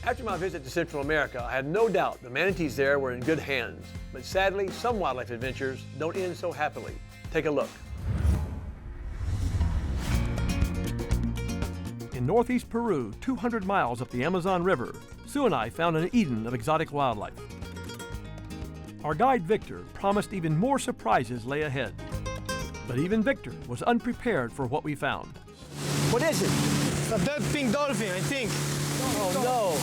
After my visit to Central America, I had no doubt the manatees there were in good hands. But sadly, some wildlife adventures don't end so happily. Take a look. In northeast Peru, 200 miles up the Amazon River, Sue and I found an Eden of exotic wildlife. Our guide Victor promised even more surprises lay ahead. But even Victor was unprepared for what we found. What is it? It's a dead pink dolphin, I think. Oh no!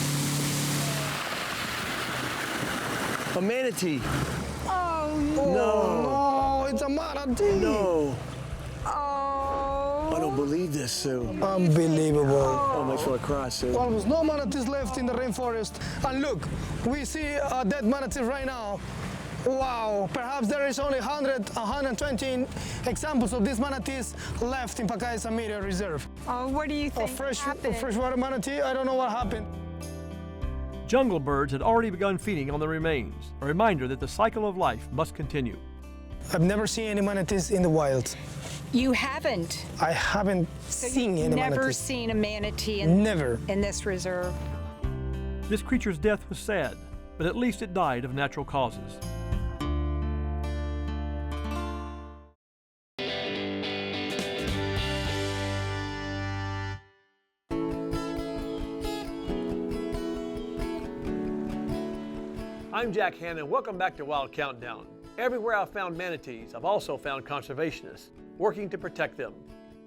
A manatee. Oh No! no! It's a manatee. No! Oh! I don't believe this, Sue. Unbelievable. Oh, it makes me want to cry, Sue. Almost no manatees left in the rainforest. And look, we see a dead manatee right now. Wow, perhaps there is only 100, 120 examples of these manatees left in Pacaya Media Reserve. Oh, what do you think happened? Freshwater manatee, I don't know what happened. Jungle birds had already begun feeding on the remains, a reminder that the cycle of life must continue. I've never seen any manatees in the wild. You haven't? I haven't seen any Never manatees. seen a manatee in this reserve. This creature's death was sad, but at least it died of natural causes. I'm Jack Hanna, and welcome back to Wild Countdown. Everywhere I've found manatees, I've also found conservationists working to protect them.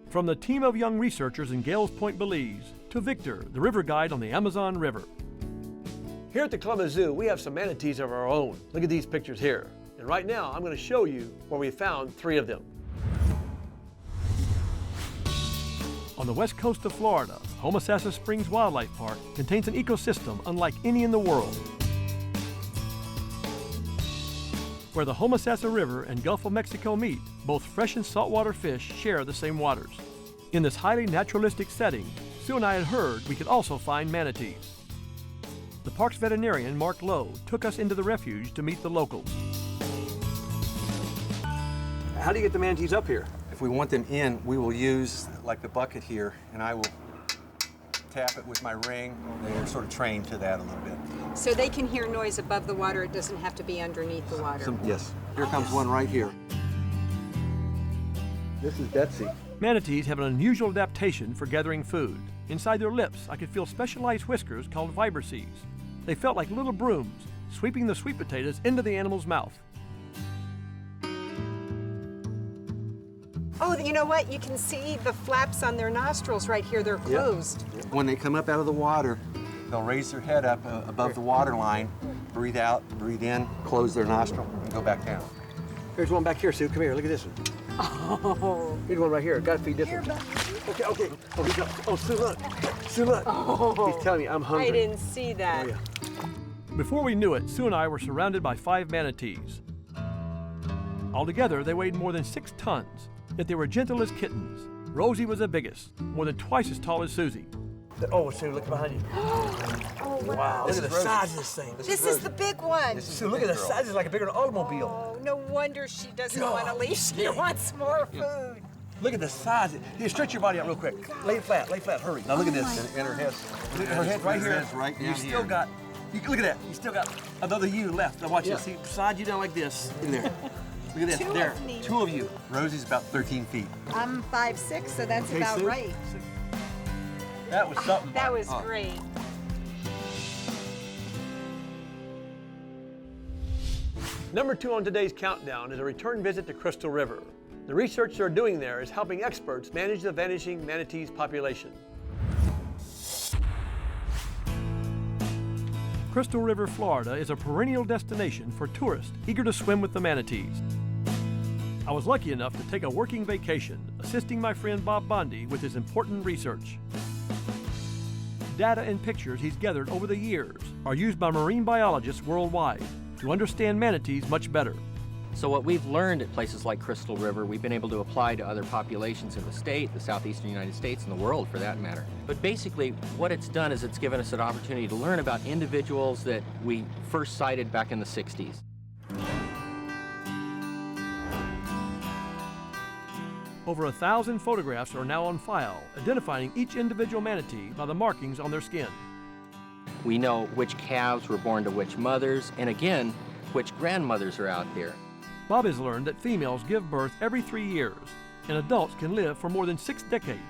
From the team of young researchers in Gales Point, Belize, to Victor, the river guide on the Amazon River. Here at the Columbus Zoo, we have some manatees of our own. Look at these pictures here. And right now, I'm going to show you where we found 3 of them. On the west coast of Florida, Homosassa Springs Wildlife Park contains an ecosystem unlike any in the world. Where the Homosassa River and Gulf of Mexico meet, both fresh and saltwater fish share the same waters. In this highly naturalistic setting, Sue and I had heard we could also find manatees. The park's veterinarian, Mark Lowe, took us into the refuge to meet the locals. How do you get the manatees up here? If we want them in, we will use like the bucket here, and I will tap it with my ring. They're sort of trained to that a little bit. So they can hear noise above the water. It doesn't have to be underneath the water. Yes. Here comes one right here. This is Betsy. Manatees have an unusual adaptation for gathering food. Inside their lips, I could feel specialized whiskers called vibrisses. They felt like little brooms, sweeping the sweet potatoes into the animal's mouth. Oh, you know what? You can see the flaps on their nostrils right here. They're closed. When they come up out of the water, they'll raise their head up above the water line, breathe out, breathe in, close their nostril, and go back down. Here's one back here, Sue. Come here, look at this one. Oh. Here's one right here. Gotta feed this one. Okay. Oh, he's up. Oh, Sue, look. Sue, look. Oh. He's telling me I'm hungry. I didn't see that. Oh, yeah. Before we knew it, Sue and I were surrounded by 5 manatees. Altogether, they weighed more than 6 tons, yet they were gentle as kittens. Rosie was the biggest, more than twice as tall as Susie. Oh, Sue, look behind you. Oh, Wow, look at the size of this thing. This is the big one. Sue, look at the size. It's like a bigger than an automobile. Oh, no wonder she doesn't want to leave. She wants more food. Look at the size. Here, stretch your body out real quick. Lay it flat, hurry. Now look at this. And her head. Her head's right here. Right down You still got, look at that. You still got another you left. Now watch this. See, slide you down like this. In there. Look at this. Two there. of me. 2 of you. Rosie's about 13 feet. I'm 5'6", so that's Okay, about Sue? right. That was something. That was great. Number 2 on today's countdown is a return visit to Crystal River. The research they're doing there is helping experts manage the vanishing manatees population. Crystal River, Florida is a perennial destination for tourists eager to swim with the manatees. I was lucky enough to take a working vacation, assisting my friend Bob Bondi with his important research. Data and pictures he's gathered over the years are used by marine biologists worldwide to understand manatees much better. So what we've learned at places like Crystal River, we've been able to apply to other populations in the state, the southeastern United States, and the world for that matter. But basically, what it's done is it's given us an opportunity to learn about individuals that we first sighted back in the 60s. Over 1,000 photographs are now on file, identifying each individual manatee by the markings on their skin. We know which calves were born to which mothers, and again, which grandmothers are out there. Bob has learned that females give birth every 3 years, and adults can live for more than 6 decades.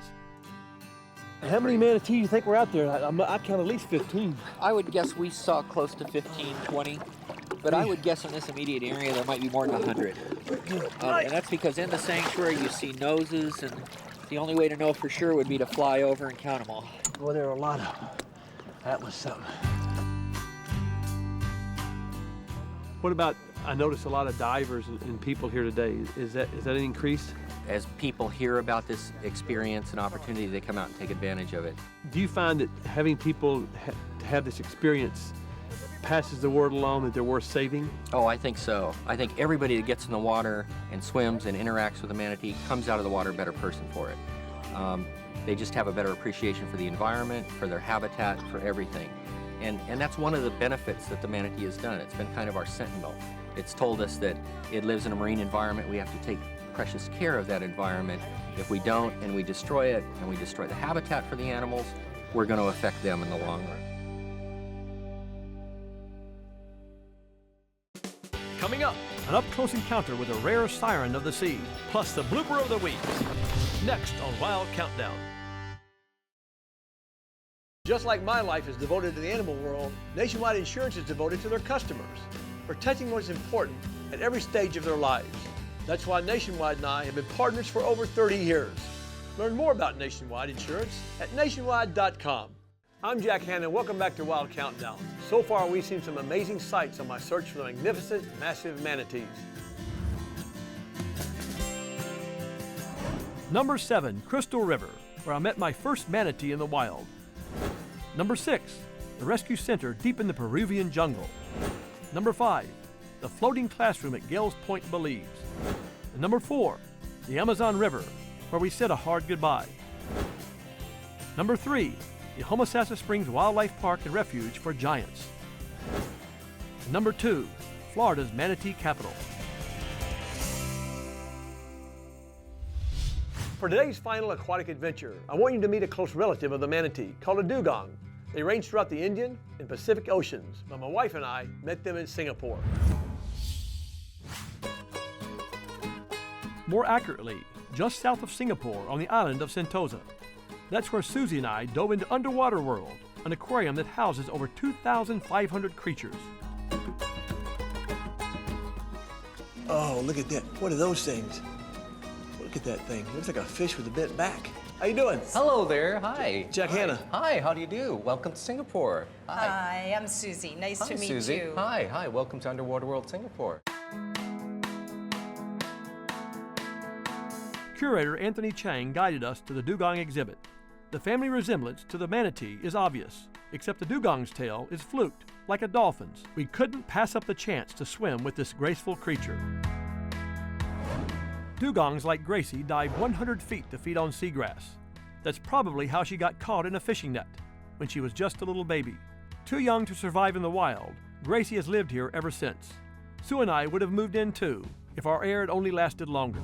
How many manatees do you think were out there? I count at least 15. I would guess we saw close to 15, 20, but I would guess in this immediate area there might be more than 100. And that's because in the sanctuary you see noses, and the only way to know for sure would be to fly over and count them all. Well, there are a lot of them. That was something. What about, I noticed a lot of divers and people here today. Is that an increase? As people hear about this experience and opportunity, they come out and take advantage of it. Do you find that having people have this experience passes the word along that they're worth saving? Oh, I think so. I think everybody that gets in the water and swims and interacts with a manatee comes out of the water a better person for it. They just have a better appreciation for the environment, for their habitat, for everything. And that's one of the benefits that the manatee has done. It's been kind of our sentinel. It's told us that it lives in a marine environment. We have to take precious care of that environment. If we don't and we destroy it and we destroy the habitat for the animals, we're going to affect them in the long run. Coming up, an up-close encounter with a rare siren of the sea, plus the blooper of the week. Next on Wild Countdown. Just like my life is devoted to the animal world, Nationwide Insurance is devoted to their customers, protecting what's important at every stage of their lives. That's why Nationwide and I have been partners for over 30 years. Learn more about Nationwide Insurance at nationwide.com. I'm Jack Hanna, and welcome back to Wild Countdown. So far, we've seen some amazing sights on my search for the magnificent, massive manatees. Number 7, Crystal River, where I met my first manatee in the wild. Number 6, the rescue center deep in the Peruvian jungle. Number 5, the floating classroom at Gales Point, Belize. And number 4, the Amazon River, where we said a hard goodbye. Number 3, the Homosassa Springs Wildlife Park and Refuge for giants. And number 2, Florida's manatee capital. For today's final aquatic adventure, I want you to meet a close relative of the manatee called a dugong. They range throughout the Indian and Pacific Oceans, but my wife and I met them in Singapore. More accurately, just south of Singapore on the island of Sentosa. That's where Susie and I dove into Underwater World, an aquarium that houses over 2,500 creatures. Oh, look at that. What are those things? Look at that thing. It looks like a fish with a bent back. How you doing? Hello there. Hi. Jack Hanna. Hi. How do you do? Welcome to Singapore. Hi, I'm Susie. Nice to meet Susie. you. Hi. Hi. Welcome to Underwater World Singapore. Curator Anthony Chang guided us to the dugong exhibit. The family resemblance to the manatee is obvious, except the dugong's tail is fluked, like a dolphin's. We couldn't pass up the chance to swim with this graceful creature. Dugongs like Gracie dive 100 feet to feed on seagrass. That's probably how she got caught in a fishing net when she was just a little baby. Too young to survive in the wild, Gracie has lived here ever since. Sue and I would have moved in too if our air had only lasted longer.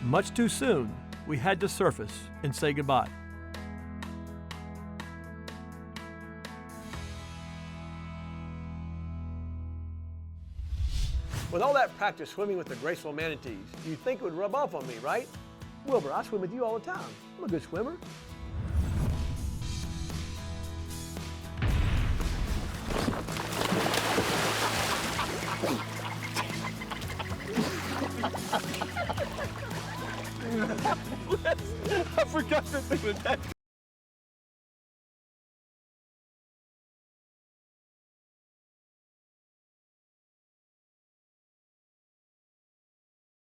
Much too soon, we had to surface and say goodbye. With all that practice swimming with the graceful manatees, you'd think it would rub off on me, right? Wilbur, I swim with you all the time. I'm a good swimmer. I forgot to think of that.